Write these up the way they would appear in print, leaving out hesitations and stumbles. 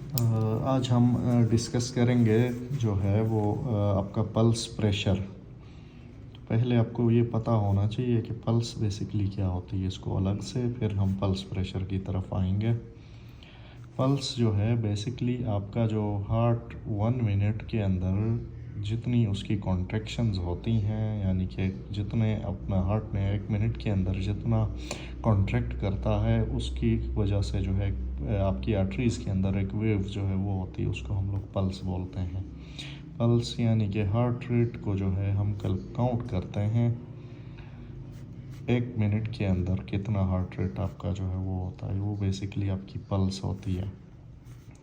आज हम डिस्कस करेंगे जो है वो आपका पल्स प्रेशर। तो पहले आपको ये पता होना चाहिए कि पल्स बेसिकली क्या होती है, इसको अलग से फिर हम पल्स प्रेशर की तरफ आएंगे। पल्स जो है बेसिकली आपका जो हार्ट 1 मिनट के अंदर जितनी उसकी कॉन्ट्रैक्शंस होती हैं, यानी कि जितने अपना हार्ट में 1 मिनट के अंदर जितना कॉन्ट्रैक्ट करता है उसकी वजह से जो है आपकी आर्टरीज़ के अंदर एक वेव जो है वो होती है, उसको हम लोग पल्स बोलते हैं। पल्स यानी कि हार्ट रेट को जो है हम कल काउंट करते हैं 1 मिनट के अंदर कितना हार्ट रेट आपका जो है वो होता है, वो बेसिकली आपकी पल्स होती है।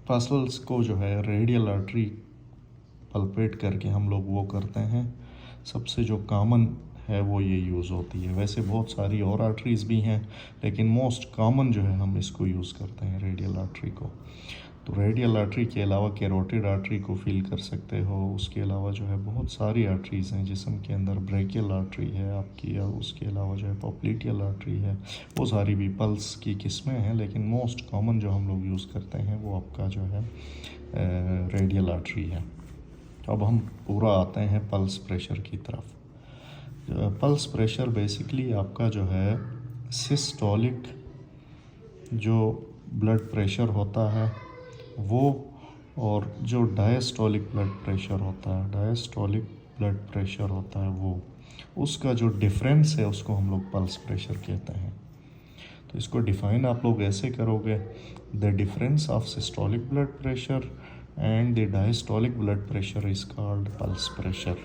पल्स को जो है रेडियल आर्टरी पल्पेट करके हम लोग वो करते हैं। सबसे जो कॉमन है वो ये यूज़ होती है। वैसे बहुत सारी और आर्टरीज़ भी हैं, लेकिन मोस्ट कॉमन जो है हम इसको यूज़ करते हैं, रेडियल आर्टरी को। तो रेडियल आर्टरी के अलावा कैरोटिड आर्टरी को फील कर सकते हो। उसके अलावा जो है बहुत सारी आर्टरीज़ हैं जिस्म के अंदर। ब्रेकियल आर्टरी है आपकी, और उसके अलावा जो है पॉप्लिटियल आर्टरी है। वो सारी भी पल्स की किस्में हैं, लेकिन मोस्ट कॉमन जो हम लोग यूज़ करते हैं वो आपका जो है रेडियल आर्टरी है। अब हम पूरा आते हैं पल्स प्रेशर की तरफ। पल्स प्रेशर बेसिकली आपका जो है सिस्टोलिक जो ब्लड प्रेशर होता है वो, और जो डायस्टोलिक ब्लड प्रेशर होता है, डायस्टोलिक ब्लड प्रेशर होता है वो, उसका जो डिफरेंस है उसको हम लोग पल्स प्रेशर कहते हैं। तो इसको डिफाइन आप लोग ऐसे करोगे, the difference of systolic blood pressure and the diastolic blood pressure is called pulse pressure.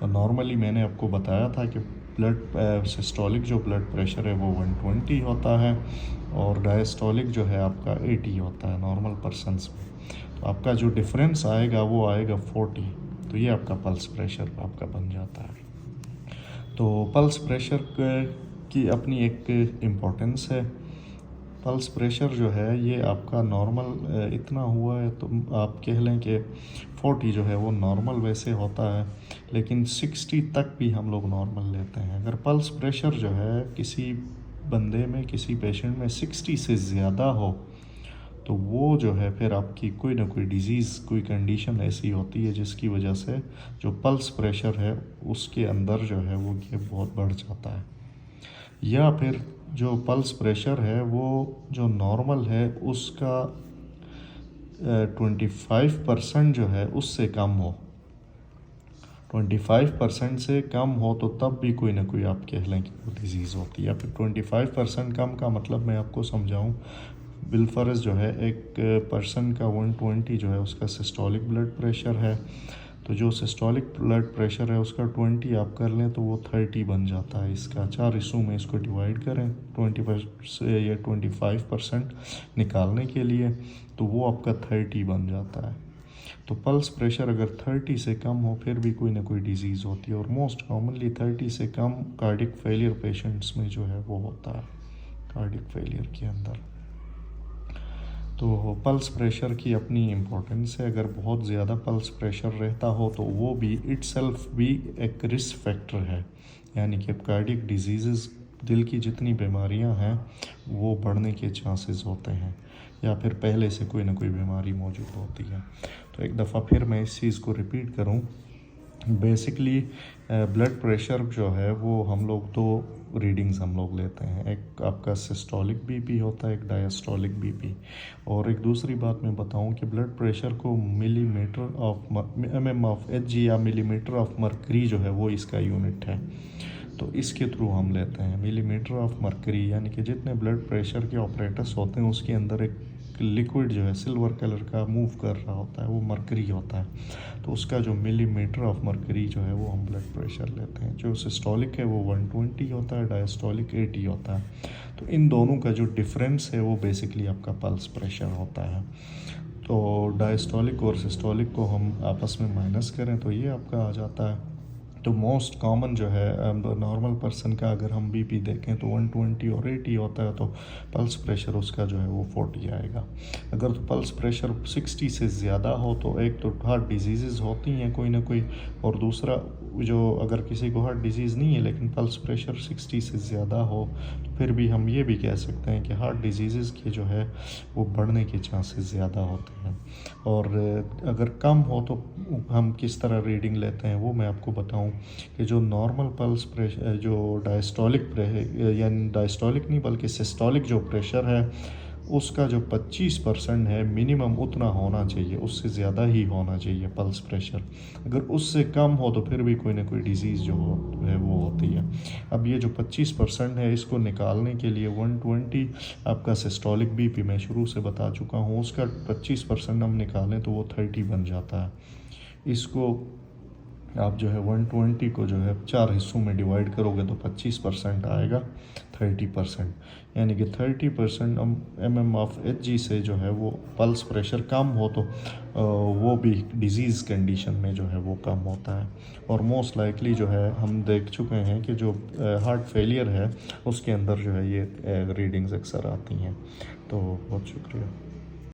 और नॉर्मली मैंने आपको बताया था कि ब्लड सिस्टोलिक जो ब्लड प्रेशर है वो 120 होता है, और डायस्टोलिक जो है आपका 80 होता है नॉर्मल पर्सनस में। तो आपका जो डिफरेंस आएगा वो आएगा 40, तो ये आपका पल्स प्रेशर आपका बन जाता है। तो पल्स प्रेशर की अपनी एक इम्पोर्टेंस है। पल्स प्रेशर जो है ये आपका नॉर्मल इतना हुआ है, तो आप कह लें कि 40 जो है वो नॉर्मल वैसे होता है, लेकिन 60 तक भी हम लोग नॉर्मल लेते हैं। अगर पल्स प्रेशर जो है किसी बंदे में, किसी पेशेंट में 60 से ज़्यादा हो, तो वो जो है फिर आपकी कोई ना कोई डिज़ीज़, कोई कंडीशन ऐसी होती है जिसकी वजह से जो पल्स प्रेशर है उसके अंदर जो है वो ये बहुत बढ़ जाता है। या फिर जो पल्स प्रेशर है वो जो नॉर्मल है उसका 25% जो है उससे कम हो, 25% से कम हो, तो तब भी कोई ना कोई आप कह लें कि वो डिज़ीज़ होती है। या फिर 25% कम का मतलब मैं आपको समझाऊं, बिलफर्ज जो है एक पर्सन का 120 जो है उसका सिस्टोलिक ब्लड प्रेशर है, तो जो सिस्टोलिक ब्लड प्रेशर है उसका 20 आप कर लें तो वो 30 बन जाता है। इसका 4 हिस्सों में इसको डिवाइड करें 20 से या 25% निकालने के लिए, तो वो आपका 30 बन जाता है। तो पल्स प्रेशर अगर 30 से कम हो फिर भी कोई ना कोई डिज़ीज़ होती है, और मोस्ट कॉमनली 30 से कम कार्डिक फेलियर पेशेंट्स में जो है वो होता है, कार्डिक फेलियर के अंदर। तो पल्स प्रेशर की अपनी इम्पोर्टेंस है। अगर बहुत ज़्यादा पल्स प्रेशर रहता हो तो वो भी इट्सेल्फ भी एक रिस्क फैक्टर है, यानी कि कार्डियक डिजीज़, दिल की जितनी बीमारियां हैं वो बढ़ने के चांसेस होते हैं, या फिर पहले से कोई ना कोई बीमारी मौजूद होती है। तो एक दफ़ा फिर मैं इस चीज़ को रिपीट करूं, बेसिकली ब्लड प्रेशर जो है वो हम लोग दो रीडिंग्स हम लोग लेते हैं। एक आपका सिस्टोलिक बीपी होता है, एक डायस्टोलिक बीपी। और एक दूसरी बात मैं बताऊं कि ब्लड प्रेशर को millimetre of mm of Hg या मिलीमीटर ऑफ मरकरी जो है वो इसका यूनिट है, तो इसके थ्रू हम लेते हैं मिलीमीटर ऑफ मरकरी। यानी कि जितने ब्लड प्रेशर के ऑपरेटर्स होते हैं उसके अंदर एक लिक्विड जो है सिल्वर कलर का मूव कर रहा होता है, वो मरकरी होता है, तो उसका जो मिलीमीटर ऑफ मरकरी जो है वो हम ब्लड प्रेशर लेते हैं। जो सिस्टोलिक है वो 120 होता है, डायस्टोलिक 80 होता है। तो इन दोनों का जो डिफरेंस है वो बेसिकली आपका पल्स प्रेशर होता है। तो डायस्टोलिक और सिस्टोलिक को हम आपस में माइनस करें तो ये आपका आ जाता है तो मोस्ट कॉमन जो है नॉर्मल पर्सन का अगर हम बीपी देखें तो 120 और 80 होता है, तो पल्स प्रेशर उसका जो है वो 40 आएगा। अगर तो पल्स प्रेशर 60 से ज़्यादा हो तो एक तो हार्ट डिजीज़ होती हैं कोई ना कोई, और दूसरा जो अगर किसी को हार्ट डिजीज़ नहीं है लेकिन पल्स प्रेशर 60 से ज़्यादा हो तो फिर भी हम ये भी कह सकते हैं कि हार्ट डिजीज़ के जो है वो बढ़ने के चांसेस ज़्यादा होते हैं। और अगर कम हो तो हम किस तरह रीडिंग लेते हैं वो मैं आपको बताऊं कि जो नॉर्मल पल्स प्रेशर, जो डायस्टोलिक यानी डायस्टोलिक नहीं बल्कि सिस्टोलिक जो प्रेशर है उसका जो 25% है मिनिमम उतना होना चाहिए, उससे ज़्यादा ही होना चाहिए पल्स प्रेशर। अगर उससे कम हो तो फिर भी कोई ना कोई डिज़ीज़ जो है वो होती है। अब ये जो 25% है इसको निकालने के लिए 120 आपका सिस्टोलिक बीपी मैं शुरू से बता चुका हूँ, उसका 25% हम निकालें तो वो 30 बन जाता है। इसको आप जो है 120 को जो है 4 हिस्सों में डिवाइड करोगे तो 25% आएगा 30%, यानी कि 30% mm/Hg से जो है वो पल्स प्रेशर कम हो तो वो भी डिजीज़ कंडीशन में जो है वो कम होता है। और मोस्ट लाइकली जो है हम देख चुके हैं कि जो हार्ट फेलियर है उसके अंदर जो है ये रीडिंग्स अक्सर आती हैं। तो बहुत शुक्रिया।